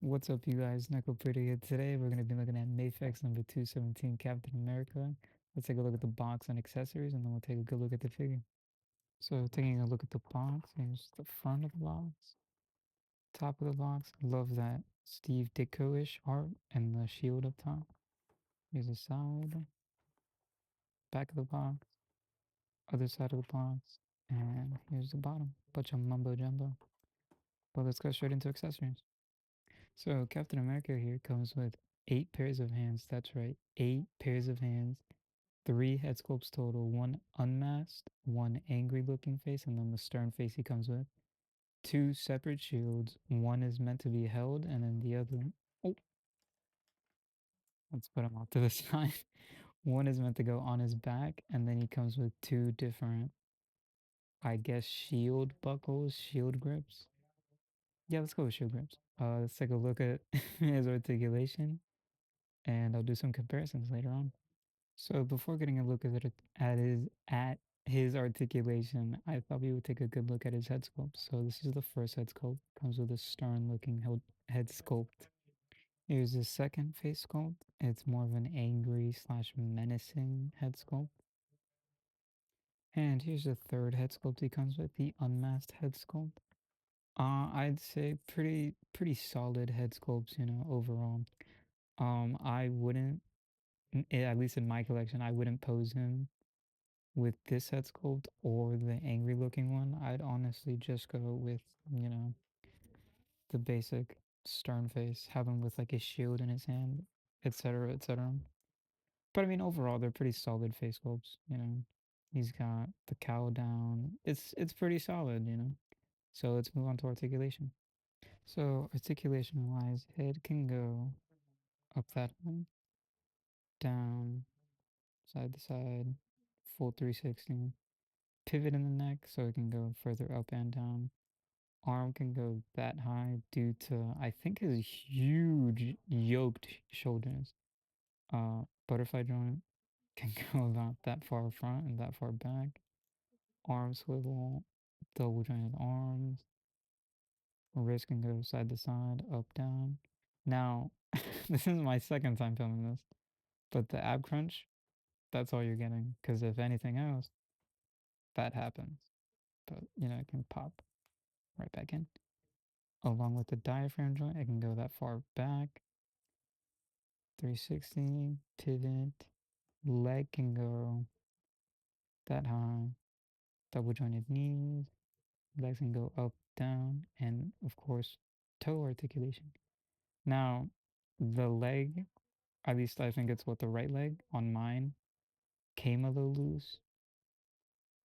What's up, you guys? Knuckle Pretty here. Today, we're going to be looking at Mafex number 217 Captain America. Let's take a look at the box and accessories, and then we'll take a good look at the figure. So, taking a look at the box, here's the front of the box, top of the box. Love that Steve Ditko ish art and the shield up top. Here's the side, back of the box, other side of the box, and here's the bottom. Bunch of mumbo jumbo. But let's go straight into accessories. So Captain America here comes with 8 pairs of hands. That's right, 8 pairs of hands. 3 head sculpts total. One unmasked, one angry looking face, and then the stern face he comes with. 2 separate shields. One is meant to be held, and then the other. Oh, let's put him off to the side. One is meant to go on his back, and then he comes with 2 different, I guess, shield buckles, shield grips. Yeah, let's go with shield grips. Let's take a look at his articulation, and I'll do some comparisons later on. So before getting a look at his articulation, I thought we would take a good look at his head sculpt. So this is the first head sculpt. Comes with a stern-looking head sculpt. Here's the second face sculpt. It's more of an angry slash menacing head sculpt. And here's the third head sculpt he comes with, the unmasked head sculpt. I'd say pretty solid head sculpts, overall. I wouldn't, at least in my collection, I wouldn't pose him with this head sculpt or the angry looking one. I'd honestly just go with, you know, the basic stern face, have him with like a shield in his hand, etc., etc. But I mean, overall, they're pretty solid face sculpts. He's got the cowl down. It's pretty solid. So let's move on to articulation. So articulation wise, head can go up that way, down, side to side, full 360. Pivot in the neck so it can go further up and down. Arm can go that high due to, I think, his huge yoked shoulders. Butterfly joint can go about that far front and that far back. Arm swivel, double jointed arms. Wrist can go side to side, up, down. Now, this is my second time filming this, but the ab crunch, that's all you're getting. Because if anything else, that happens. But, it can pop right back in. Along with the diaphragm joint, it can go that far back. 360, pivot. Leg can go that high. Double jointed knees. Legs can go up, down, and of course, toe articulation. Now, the leg, at least I think it's what the right leg on mine, came a little loose.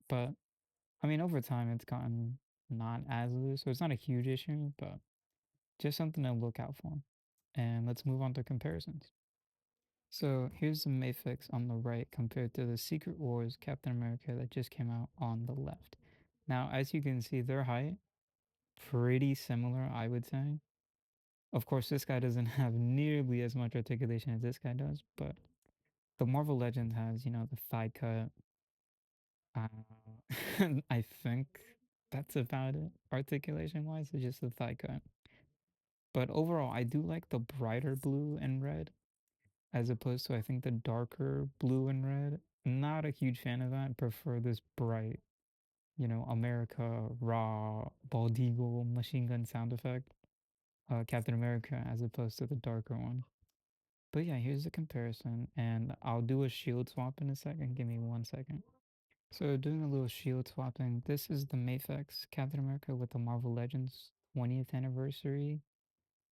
But I mean, over time, it's gotten not as loose. So it's not a huge issue, but just something to look out for. And let's move on to comparisons. So here's the Mafex on the right compared to the Secret Wars Captain America that just came out on the left. Now, as you can see, their height pretty similar, I would say. Of course, this guy doesn't have nearly as much articulation as this guy does, but the Marvel Legend has, the thigh cut. I think that's about it, articulation wise. It's just the thigh cut. But overall, I do like the brighter blue and red as opposed to I think the darker blue and red. Not a huge fan of that. Prefer this bright, America raw bald eagle machine gun sound effect, Captain America as opposed to the darker one. But yeah, here's the comparison, and I'll do a shield swap in a second. Give me 1 second. So doing a little shield swapping. This is the Mafex Captain America with the Marvel Legends 20th anniversary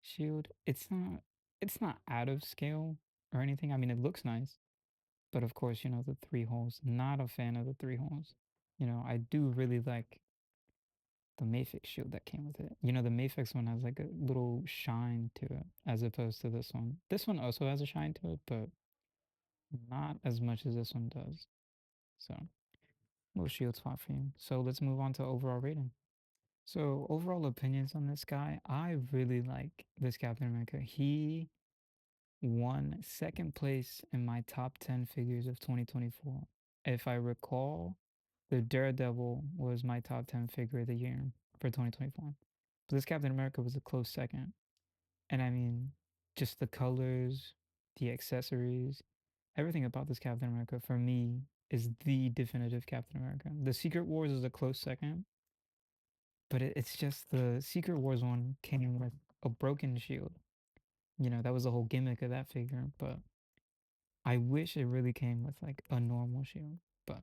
shield. It's not out of scale or anything. I mean, it looks nice. But of course, the 3 holes. Not a fan of the 3 holes. I do really like the Mafex shield that came with it. The Mafex one has like a little shine to it as opposed to this one. This one also has a shine to it, but not as much as this one does. So, little shield swap for you. So, let's move on to overall rating. So, overall opinions on this guy, I really like this Captain America. He won second place in my top 10 figures of 2024. If I recall, the Daredevil was my top 10 figure of the year for 2024. But this Captain America was a close second. And I mean, just the colors, the accessories, everything about this Captain America for me is the definitive Captain America. The Secret Wars is a close second, but it's just the Secret Wars one came with a broken shield. You know, that was the whole gimmick of that figure, but I wish it really came with like a normal shield. But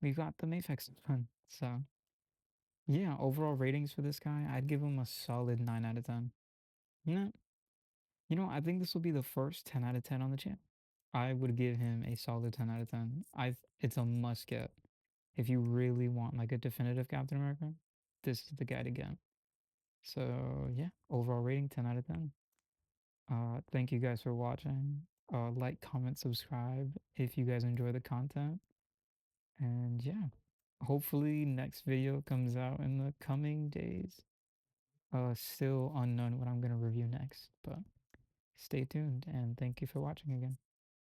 we got the Mafex one. So yeah, overall ratings for this guy, I'd give him a solid 9 out of 10. No, I think this will be the first 10 out of 10 on the channel. I would give him a solid 10 out of 10. It's a must get. If you really want like a definitive Captain America, this is the guy to get. So yeah, overall rating 10 out of 10. Thank you guys for watching. Like, comment, subscribe if you guys enjoy the content. And yeah, hopefully next video comes out in the coming days. Still unknown what I'm gonna review next, but stay tuned and thank you for watching again.